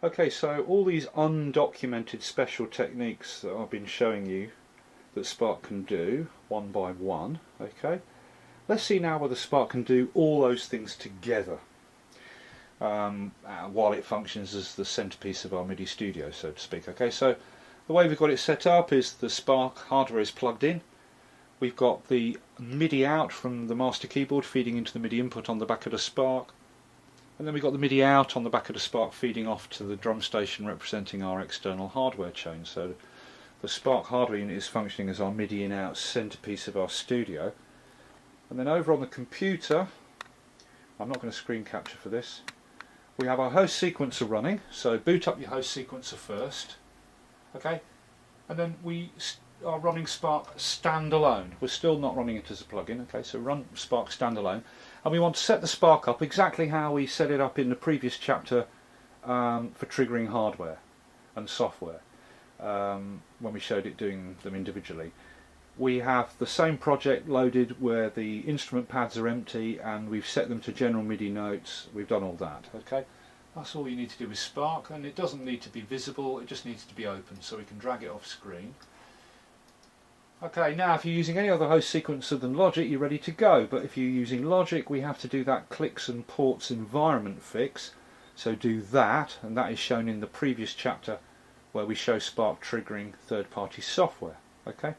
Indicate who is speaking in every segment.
Speaker 1: Okay, so all these undocumented special techniques that I've been showing you that Spark can do one by one, okay, let's see now whether Spark can do all those things together while it functions as the centerpiece of our MIDI studio, so to speak. Okay, so the way we've got it set up is the Spark hardware is plugged in. We've got the MIDI out from the master keyboard feeding into the MIDI input on the back of the Spark. And then we've got the MIDI out on the back of the Spark feeding off to the drum station representing our external hardware chain. So the Spark hardware unit is functioning as our MIDI in out centerpiece of our studio. And then over on the computer, I'm not going to screen capture for this, we have our host sequencer running. So boot up your host sequencer first, okay, and then we are running Spark standalone. We're still not running it as a plugin, okay, so run Spark standalone. And we want to set the Spark up exactly how we set it up in the previous chapter for triggering hardware and software when we showed it doing them individually. We have the same project loaded where the instrument pads are empty and we've set them to general MIDI notes. We've done all that, okay. That's all you need to do with Spark, and it doesn't need to be visible, it just needs to be open so we can drag it off screen. Okay, now if you're using any other host sequencer than Logic, you're ready to go. But if you're using Logic, we have to do that clicks and ports environment fix. So do that, and that is shown in the previous chapter where we show Spark triggering third-party software. Okay,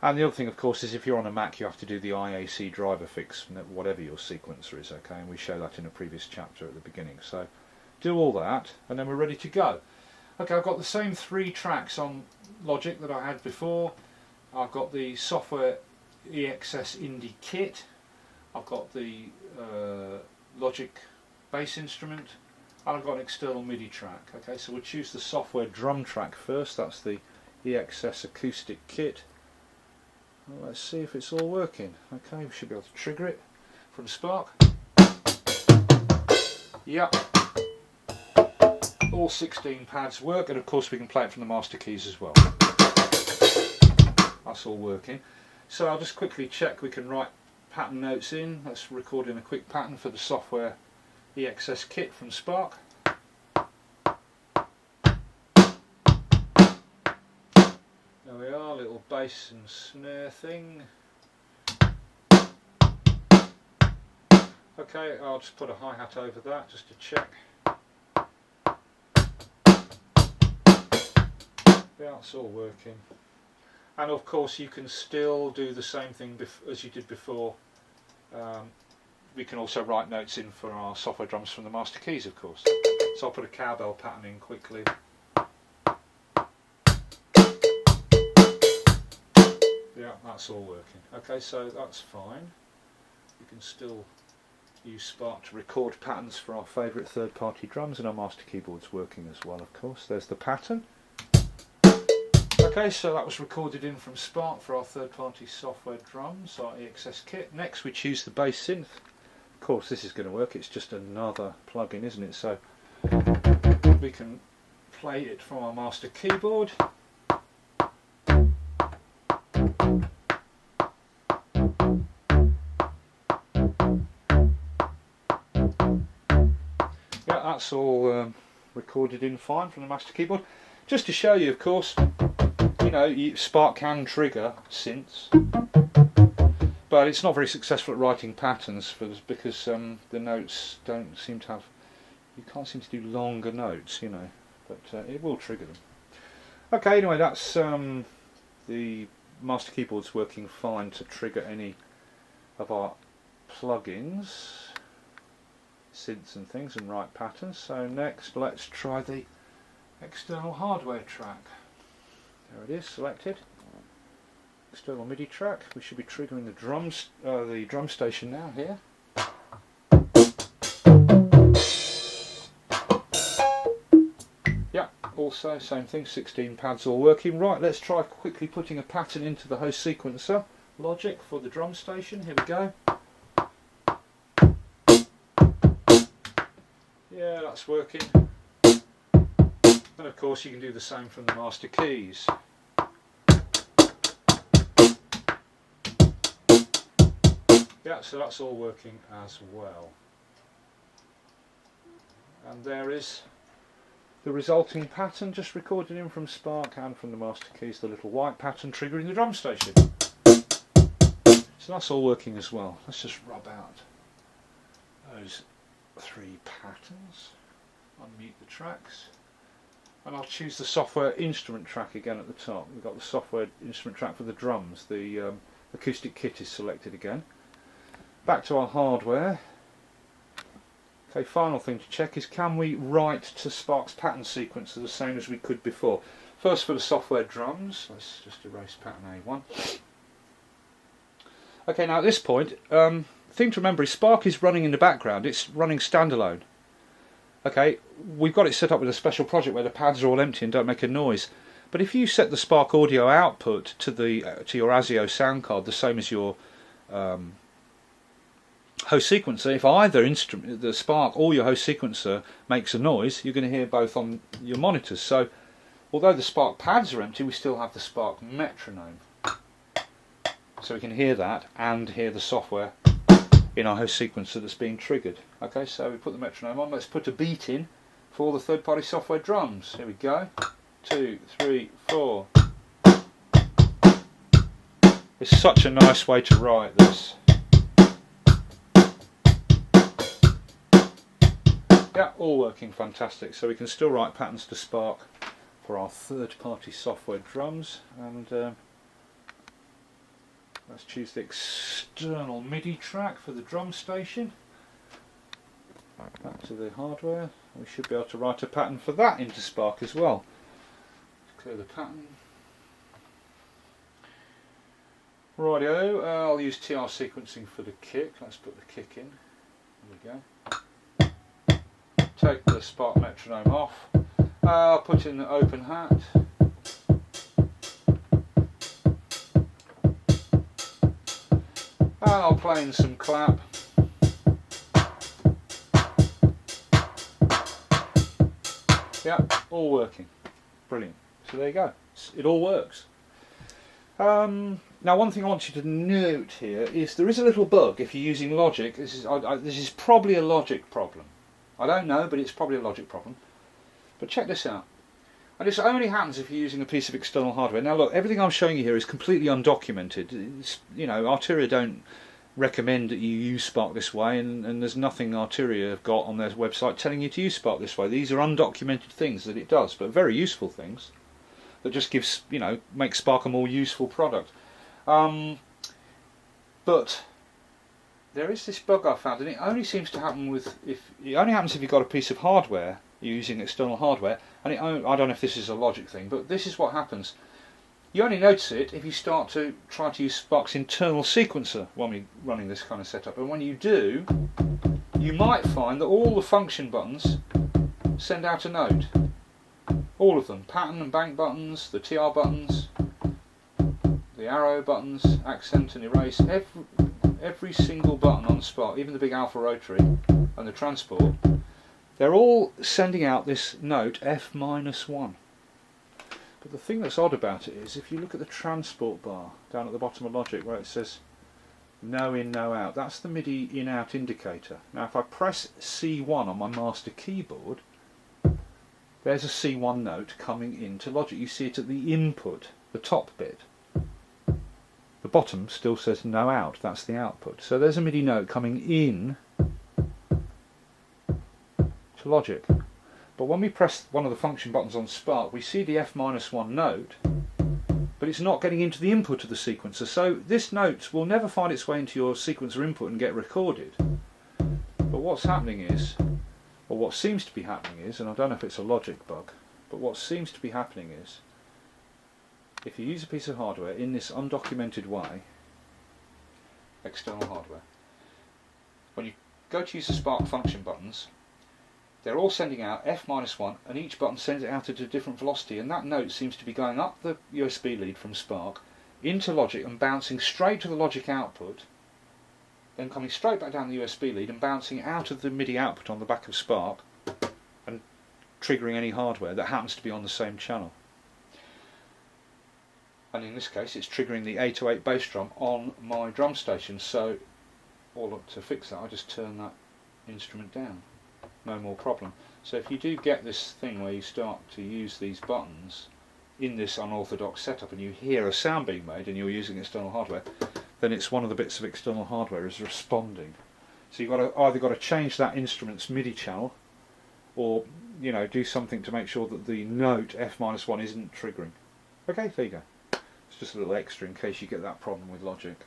Speaker 1: and the other thing, of course, is if you're on a Mac, you have to do the IAC driver fix, whatever your sequencer is. Okay, and we show that in a previous chapter at the beginning. So do all that, and then we're ready to go. Okay, I've got the same 3 tracks on Logic that I had before. I've got the software EXS Indie kit, I've got the Logic bass instrument, and I've got an external MIDI track. Okay, so we'll choose the software drum track first. That's the EXS acoustic kit. Well, let's see if it's all working. Okay, we should be able to trigger it from Spark. Yep, all 16 pads work, and of course we can play it from the master keys as well. That's all working. So I'll just quickly check we can write pattern notes in. Let's record in a quick pattern for the software EXS kit from Spark. There we are, little bass and snare thing. Okay, I'll just put a hi-hat over that just to check. Yeah, it's all working. And of course you can still do the same thing as you did before. We can also write notes in for our software drums from the master keys, of course. So I'll put a cowbell pattern in quickly. Yeah, that's all working. Okay, so that's fine. We can still use Spark to record patterns for our favourite third-party drums, and our master keyboard's working as well, of course. There's the pattern. Okay, so that was recorded in from Spark for our third-party software drums, our EXS kit. Next we choose the bass synth. Of course this is going to work, it's just another plugin, isn't it? So we can play it from our master keyboard. Yeah, that's all recorded in fine from the master keyboard. Just to show you, of course, you know, Spark can trigger synths, but it's not very successful at writing patterns because the notes don't seem to have, you can't seem to do longer notes, you know, but it will trigger them. Okay, anyway, that's the master keyboard's working fine to trigger any of our plugins, synths and things, and write patterns. So next let's try the external hardware track. There it is, selected. External MIDI track. We should be triggering the drum station now here. Yeah, also same thing, 16 pads all working. Right, let's try quickly putting a pattern into the host sequencer. Logic for the drum station. Here we go. Yeah, that's working. And of course you can do the same from the master keys. Yeah, so that's all working as well. And there is the resulting pattern just recorded in from Spark and from the master keys, the little white pattern triggering the drum station. So that's all working as well. Let's just rub out those 3 patterns, unmute the tracks, and I'll choose the software instrument track again at the top. We've got the software instrument track for the drums. The acoustic kit is selected again. Back to our hardware. Okay, final thing to check is, can we write to Spark's pattern sequencer the same as we could before? First, for the software drums, let's just erase pattern A1. Okay, now at this point, the thing to remember is Spark is running in the background. It's running standalone. Okay, we've got it set up with a special project where the pads are all empty and don't make a noise. But if you set the Spark audio output to your ASIO sound card the same as your host sequencer, if either instrument, the Spark or your host sequencer, makes a noise, you're going to hear both on your monitors. So although the Spark pads are empty, we still have the Spark metronome, so we can hear that and hear the software in our host sequencer that's being triggered. Okay, so we put the metronome on. Let's put a beat in for all the third-party software drums. Here we go. 2, 3, 4. It's such a nice way to write this. Yeah, all working fantastic. So we can still write patterns to Spark for our third-party software drums. And let's choose the external MIDI track for the drum station. Back to the hardware. We should be able to write a pattern for that into Spark as well. Clear the pattern. Rightio, I'll use TR sequencing for the kick. Let's put the kick in. There we go. Take the Spark metronome off. I'll put in the open hat. And I'll play in some clap. Yeah, all working. Brilliant. So there you go. It all works. Now one thing I want you to note here is there is a little bug if you're using Logic. This is probably a Logic problem. I don't know, but it's probably a Logic problem. But check this out. And this only happens if you're using a piece of external hardware. Now look, everything I'm showing you here is completely undocumented. You know, Arturia don't recommend that you use Spark this way, and there's nothing Arturia have got on their website telling you to use Spark this way. These are undocumented things that it does, but very useful things that just gives, you know, makes Spark a more useful product. But there is this bug I found, and it only seems to happen if you've got a piece of hardware, you're using external hardware, and I don't know if this is a Logic thing, but this is what happens. You only notice it if you start to try to use Spark's internal sequencer when we're running this kind of setup, and when you do, you might find that all the function buttons send out a note. All of them, pattern and bank buttons, the TR buttons, the arrow buttons, accent and erase, every single button on Spark, even the big alpha rotary and the transport, they're all sending out this note F-1. But the thing that's odd about it is if you look at the transport bar down at the bottom of Logic where it says no in, no out, that's the MIDI in-out indicator. Now if I press C1 on my master keyboard, there's a C1 note coming into Logic. You see it at the input, the top bit. The bottom still says no out, that's the output. So there's a MIDI note coming in to Logic. But when we press one of the function buttons on Spark, we see the F-1 note, but it's not getting into the input of the sequencer. So this note will never find its way into your sequencer input and get recorded. But what's happening is, or what seems to be happening is, and I don't know if it's a Logic bug, but what seems to be happening is, if you use a piece of hardware in this undocumented way, external hardware, when you go to use the Spark function buttons, they're all sending out F-1, and each button sends it out at a different velocity, and that note seems to be going up the USB lead from Spark into Logic and bouncing straight to the Logic output, then coming straight back down the USB lead and bouncing out of the MIDI output on the back of Spark and triggering any hardware that happens to be on the same channel. And in this case it's triggering the 808 bass drum on my drum station, so to fix that I just turn that instrument down. No more problem. So if you do get this thing where you start to use these buttons in this unorthodox setup and you hear a sound being made and you're using external hardware, then it's one of the bits of external hardware is responding. So you've either got to change that instrument's MIDI channel, or do something to make sure that the note F-1 isn't triggering. Okay, there you go. It's just a little extra in case you get that problem with Logic.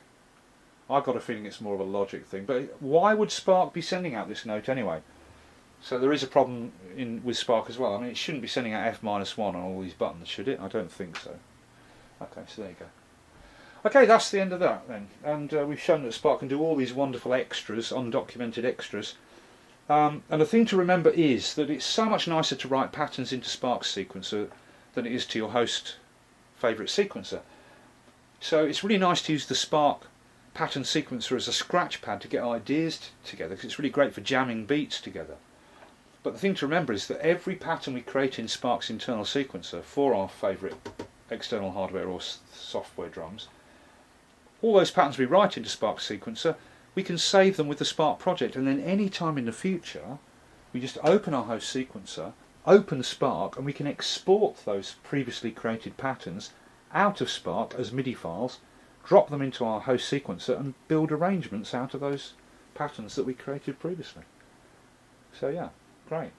Speaker 1: I've got a feeling it's more of a Logic thing, but why would Spark be sending out this note anyway? So there is a problem with Spark as well. I mean, it shouldn't be sending out F-1 on all these buttons, should it? I don't think so. Okay, so there you go. Okay, that's the end of that then. And we've shown that Spark can do all these wonderful extras, undocumented extras. And the thing to remember is that it's so much nicer to write patterns into Spark's sequencer than it is to your host favourite sequencer. So it's really nice to use the Spark pattern sequencer as a scratch pad to get ideas together, because it's really great for jamming beats together. But the thing to remember is that every pattern we create in Spark's internal sequencer for our favourite external hardware or software drums, all those patterns we write into Spark's sequencer, we can save them with the Spark project, and then any time in the future we just open our host sequencer, open Spark, and we can export those previously created patterns out of Spark as MIDI files, drop them into our host sequencer and build arrangements out of those patterns that we created previously. So yeah, great.